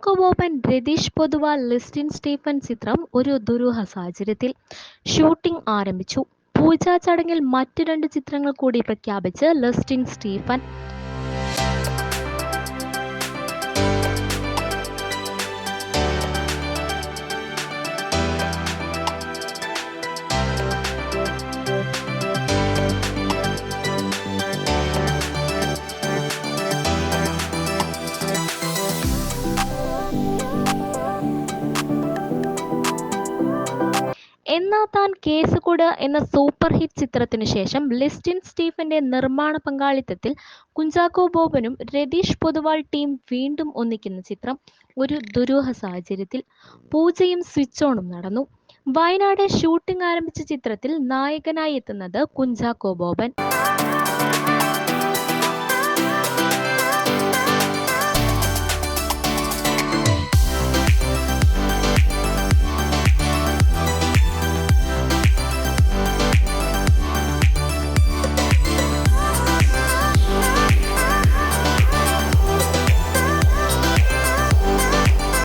Kunchacko Boban, Ratheesh Poduval, Listin Stephen ചിത്രം ഒരു ദുരൂഹ സാഹചര്യത്തിൽ. ഷൂട്ടിംഗ് ആരംഭിച്ചു. പൂജാ ചടങ്ങിൽ മറ്റ് 2 ചിത്രങ്ങൾ കൂടി പ്രഖ്യാപിച്ച് ലിസ്റ്റിൻ സ്റ്റീഫൻ. എന്നാ താൻ കേസുകൂട് എന്ന സൂപ്പർ ഹിറ്റ് ചിത്രത്തിനു ശേഷം ലിസ്റ്റിൻ സ്റ്റീഫന്റെ നിർമ്മാണ പങ്കാളിത്തത്തിൽ കുഞ്ചാക്കോ ബോബനും രതീഷ് പൊതുവാൾ ടീം വീണ്ടും ഒന്നിക്കുന്ന ചിത്രം ഒരു ദുരൂഹ സാഹചര്യത്തിൽ. പൂജയും സ്വിച്ച് ഓണും നടന്നു. വയനാട് ഷൂട്ടിംഗ് ആരംഭിച്ച ചിത്രത്തിൽ നായകനായി എത്തുന്നത് കുഞ്ചാക്കോ ബോബൻ.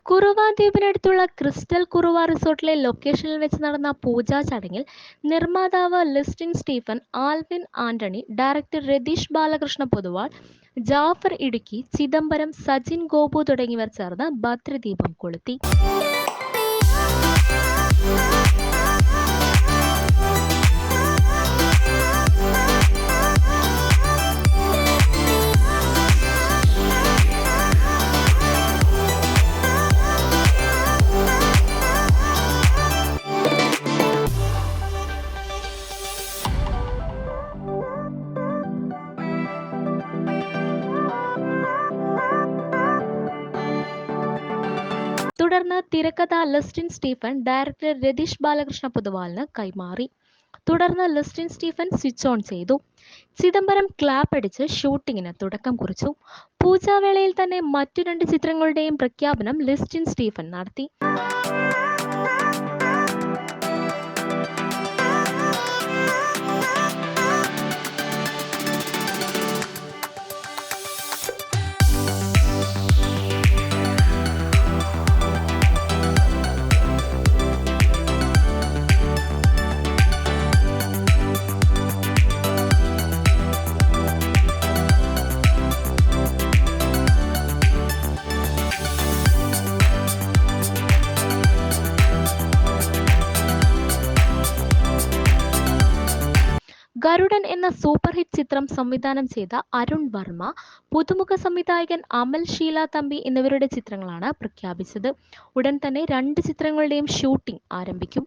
കുറുവ ദ്വീപിനടുത്തുള്ള ക്രിസ്റ്റൽ കുറുവ റിസോർട്ടിലെ ലൊക്കേഷനിൽ വെച്ച് നടന്ന പൂജാ ചടങ്ങിൽ നിർമ്മാതാവ് Listin Stephen, Alvin Antony, director Ratheesh Balakrishna Poduval, Jafar Idukki, Chidambaram, Sajin Gopu തുടങ്ങിയവർ ചേർന്ന് ഭദ്രദീപം കൊളുത്തി. തുടർന്ന് തിരക്കഥ ലിസ്റ്റിൻ സ്റ്റീഫൻ ഡയറക്ടർ രതീഷ് ബാലകൃഷ്ണ പൊതുവാളിന് കൈമാറി. തുടർന്ന് ലിസ്റ്റിൻ സ്റ്റീഫൻ സ്വിച്ച് ഓൺ ചെയ്തു. ചിദംബരം ക്ലാപ്പ് അടിച്ച് ഷൂട്ടിങ്ങിന് തുടക്കം കുറിച്ചു. പൂജാവേളയിൽ തന്നെ മറ്റു 2 ചിത്രങ്ങളുടെയും പ്രഖ്യാപനം ലിസ്റ്റിൻ സ്റ്റീഫൻ നടത്തി. ഗരുഡൻ എന്ന സൂപ്പർ ഹിറ്റ് ചിത്രം സംവിധാനം ചെയ്ത അരുൺ വർമ്മ, പുതുമുഖ സംവിധായകൻ അമൽ ഷീല തമ്പി എന്നിവരുടെ ചിത്രങ്ങളാണ് പ്രഖ്യാപിച്ചത്. ഉടൻ തന്നെ 2 ചിത്രങ്ങളുടെയും ഷൂട്ടിംഗ് ആരംഭിക്കും.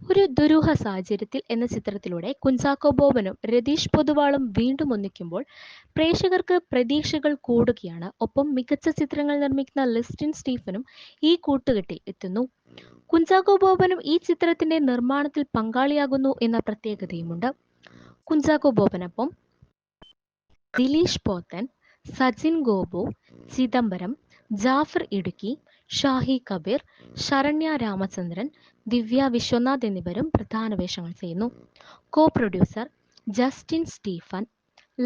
ഒരു ദുരൂഹ സാഹചര്യത്തിൽ എന്ന ചിത്രത്തിലൂടെ കുഞ്ചാക്കോ ബോബനും രതീഷ് പൊതുവാളും വീണ്ടും ഒന്നിക്കുമ്പോൾ പ്രേക്ഷകർക്ക് പ്രതീക്ഷകൾ കൂടുകയാണ്. ഒപ്പം മികച്ച ചിത്രങ്ങൾ നിർമ്മിക്കുന്ന ലിസ്റ്റിൻ സ്റ്റീഫനും ഈ കൂട്ടുകെട്ടിൽ എത്തുന്നു. കുഞ്ചാക്കോ ബോബനും ഈ ചിത്രത്തിന്റെ നിർമ്മാണത്തിൽ പങ്കാളിയാകുന്നു എന്ന പ്രത്യേകതയുമുണ്ട്. കുഞ്ചാക്കോ ബോബനൊപ്പം ദിലീഷ് പോത്തൻ, സജിൻ ഗോപു, ചിദംബരം, ജാഫർ ഇടുക്കി, ഷാഹി കബീർ, ശരണ്യ രാമചന്ദ്രൻ, ദിവ്യ വിശ്വനാഥ് എന്നിവരും പ്രധാന വേഷങ്ങൾ ചെയ്യുന്നു. Co producer Justin Stephen,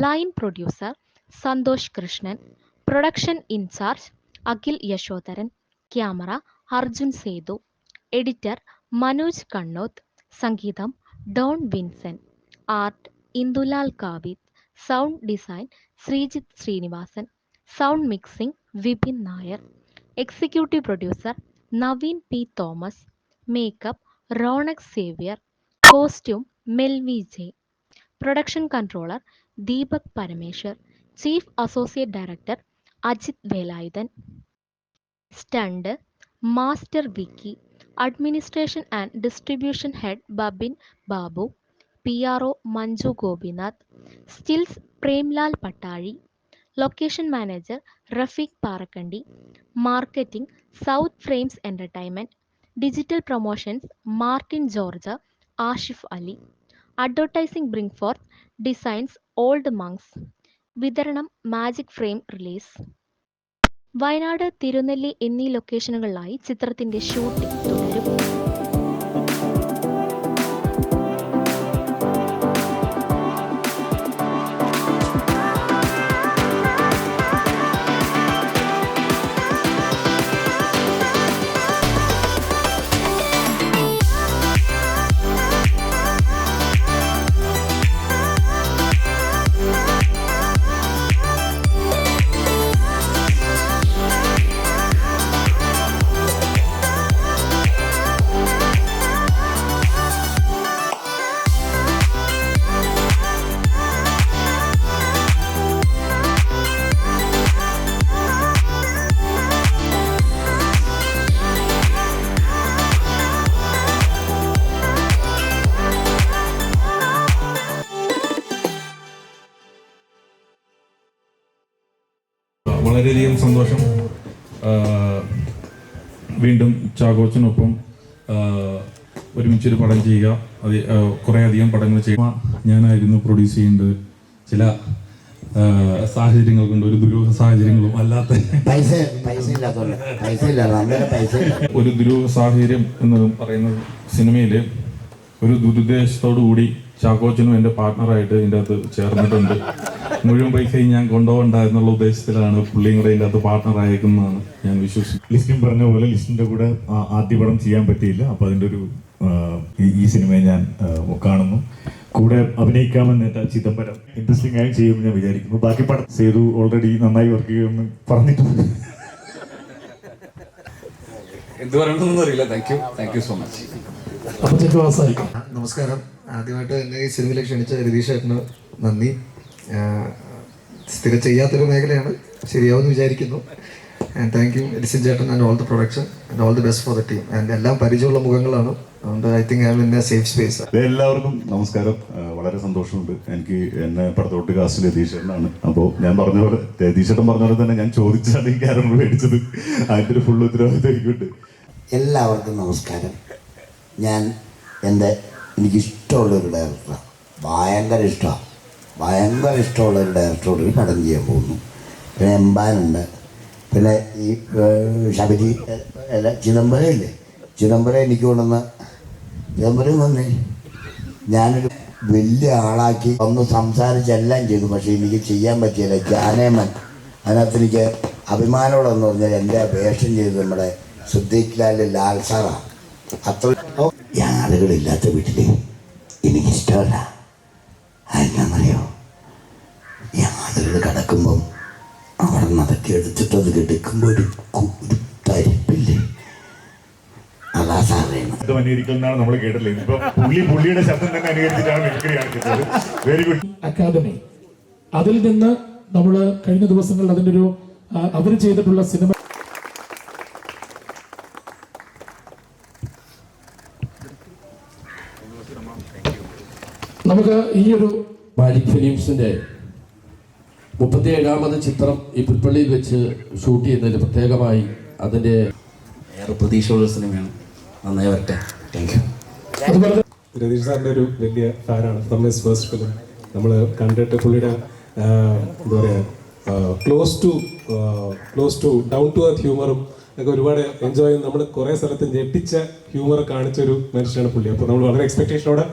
line producer Santhosh Krishnan, production in charge Akhil Yashodharan, camera Arjun Sethu, editor Manoj Kannoth, സംഗീതം Don Vincent, art Indulal Kavith, sound design Sreejith Sreenivasan, sound mixing Vipin Nair, executive producer Naveen P Thomas, makeup Ronak Xavier, costume Melvy J, production controller Deepak Parameshwar, chief associate director Ajith Velayudhan, stunt master Vicky, administration and distribution head Babin Babu, PRO Manju Gopinath, stills Premlal Pattazhi, location manager Rafeeq Parakkandi, marketing South Frames Entertainment, digital promotions Martin George, Ashif Ali, advertising Bring Forth Designs Old Monks, വിതരണം Magic Frame release. Wayanad, Thirunelli എന്നീ ലൊക്കേഷനുകളിലായി ചിത്രത്തിന്റെ shooting തുടരും. വളരെയധികം സന്തോഷം. വീണ്ടും ചാക്കോച്ചനൊപ്പം ഒരുമിച്ചൊരു പടം ചെയ്യുക, അത് കുറേയധികം പടങ്ങൾ ചെയ്യുക. ഞാനായിരുന്നു പ്രൊഡ്യൂസ് ചെയ്യേണ്ടത്. ചില സാഹചര്യങ്ങൾ കൊണ്ട്, ഒരു ദുരൂഹ സാഹചര്യങ്ങളും അല്ലാത്ത ഒരു ദുരൂഹ സാഹചര്യം എന്ന് പറയുന്ന സിനിമയിൽ ഒരു ദുരുദ്ദേശത്തോടു കൂടി ചാക്കോച്ചനും എൻ്റെ പാർട്ട്ണറായിട്ട് ഇതിൻ്റെ അകത്ത് ചേർന്നിട്ടുണ്ട്. മുഴുവൻ പൈസയും ഞാൻ കൊണ്ടുപോകണ്ട എന്നുള്ള ഉദ്ദേശത്തിലാണ് പുള്ളിയും കൂടെ ഇതിൻ്റെ അകത്ത് പാർട്ട്ണർ ആയേക്കുന്നതാണ് ഞാൻ വിശ്വസിക്കുന്നു. ലിസ്റ്റും പറഞ്ഞ പോലെ ലിസ്റ്റിൻ്റെ കൂടെ ആദ്യ പടം ചെയ്യാൻ പറ്റിയില്ല. അപ്പോൾ അതിൻ്റെ ഒരു ഈ സിനിമയെ ഞാൻ കാണുന്നു. കൂടെ അഭിനയിക്കാമെന്നേറ്റ ചിദംബരം ഇൻട്രസ്റ്റിംഗ് ആയി ചെയ്യുമെന്ന് ഞാൻ വിചാരിക്കുന്നു. ബാക്കി പടം സേതു ഓൾറെഡി നന്നായി വർക്ക് ചെയ്യുമെന്ന് പറഞ്ഞിട്ടുണ്ട്. എന്ത് പറയണമെന്നൊന്നും അറിയില്ല. Thank you so much. നമസ്കാരം. ആദ്യമായിട്ട് എന്നെ ഈ സിനിമയിലേക്ക് ക്ഷണിച്ച രതീഷ് ചേട്ടന് നന്ദി. സ്ഥിരം ചെയ്യാത്തൊരു മേഖലയാണ്, ശരിയാവുമെന്ന് വിചാരിക്കുന്നു. ആൻഡ് താങ്ക് യു എഡിസൺ ചേട്ടൻ and all the production and all the best for the team. And എല്ലാം പരിചയമുള്ള മുഖങ്ങളാണ്. അതുകൊണ്ട് I think I am in a safe space. എല്ലാവർക്കും നമസ്കാരം. വളരെ സന്തോഷമുണ്ട്. എനിക്ക് എന്നെ പടത്തോട്ട് കാസ്റ്റ് രതീഷേട്ടനാണ്. അപ്പോൾ ഞാൻ പറഞ്ഞ പോലെ രതീഷേട്ടൻ പറഞ്ഞ പോലെ തന്നെ ഞാൻ ചോദിച്ചാണ് ഈ ക്യാരക്ടർ മേടിച്ചത്. അതിൻ്റെ ഒരു ഫുൾ ഉത്തരവാദിത്വം എനിക്കുണ്ട്. എല്ലാവർക്കും നമസ്കാരം. ഞാൻ എനിക്കിഷ്ടമുള്ളൊരു ഡയറക്ടറാണ്. ഭയങ്കര ഇഷ്ടമുള്ളൊരു ഡയറക്ടറോട് പടം ചെയ്യാൻ പോകുന്നു. പിന്നെ എമ്പാനുണ്ട്, പിന്നെ ഈ ശബരി ചിദംബരം ഇല്ലേ, ചിദംബരം എനിക്ക് കൊണ്ടുവന്ന ചിദംബരം വന്നേ ഞാനൊരു വലിയ ആളാക്കി ഒന്ന് സംസാരിച്ചെല്ലാം ചെയ്തു. പക്ഷേ എനിക്ക് ചെയ്യാൻ പറ്റിയില്ല. ജാനേമൻ അതിനകത്ത് എനിക്ക് അഭിമാനമുള്ളതെന്ന് പറഞ്ഞാൽ എൻ്റെ വേഷം ചെയ്ത് നമ്മുടെ സിദ്ദീഖ് ലാൽ സാറാണ്. അത്ര ആളുകളില്ലാത്ത വീട്ടിൽ എനിക്കിഷ്ടമല്ല. എന്നാന്നറിയോ, ഈ ആളുകൾ കിടക്കുമ്പം അവിടെ നിന്ന് അതൊക്കെ എടുത്തിട്ടത് കിടക്കുമ്പോൾ ഒരു തരിപ്പില്ലേ, അതാ സാറേന്ന്. അനുകരിക്കലെന്നാണ് നമ്മൾ കേട്ടില്ലേ. ഇപ്പൊ പുള്ളിയുടെ ശബ്ദം തന്നെ അനുകരിച്ചിട്ടാണ് മിമിക്രി കാണിക്കുന്നത്. Very good. അക്കാദമി, അതിൽ നിന്ന് നമ്മൾ കഴിഞ്ഞ ദിവസങ്ങളിൽ അതിൻ്റെ ഒരു അവർ ചെയ്തിട്ടുള്ള സിനിമ നമുക്ക് ഈ ഒരു മാജിക് ഫിലിംസിൻ്റെ 37ാമത് ചിത്രം ഈ പുൽപ്പള്ളിയിൽ വെച്ച് ഷൂട്ട് ചെയ്യുന്നതിൽ പ്രത്യേകമായി അതിൻ്റെ ഏറെ പ്രതീക്ഷയുള്ള സിനിമയാണ്. നന്നായി വരട്ടെ. Thank you. രതീഷ് സാറിൻ്റെ ഒരു വലിയ ഫാനാണ്. ഫ്രം ഹിസ് ഫസ്റ്റ് ഫിലിം നമ്മൾ കണ്ടിട്ട് പുള്ളിയുടെ എന്താ പറയുക close to down to earth ഹ്യൂമറും ഒക്കെ ഒരുപാട് എൻജോയ് ചെയ്യും. നമ്മൾ കുറേ സ്ഥലത്ത് ഞെട്ടിച്ച ഹ്യൂമർ കാണിച്ചൊരു മനുഷ്യനാണ് പുള്ളി. അപ്പോൾ നമ്മൾ വളരെ എക്സ്പെക്ടേഷനോടെ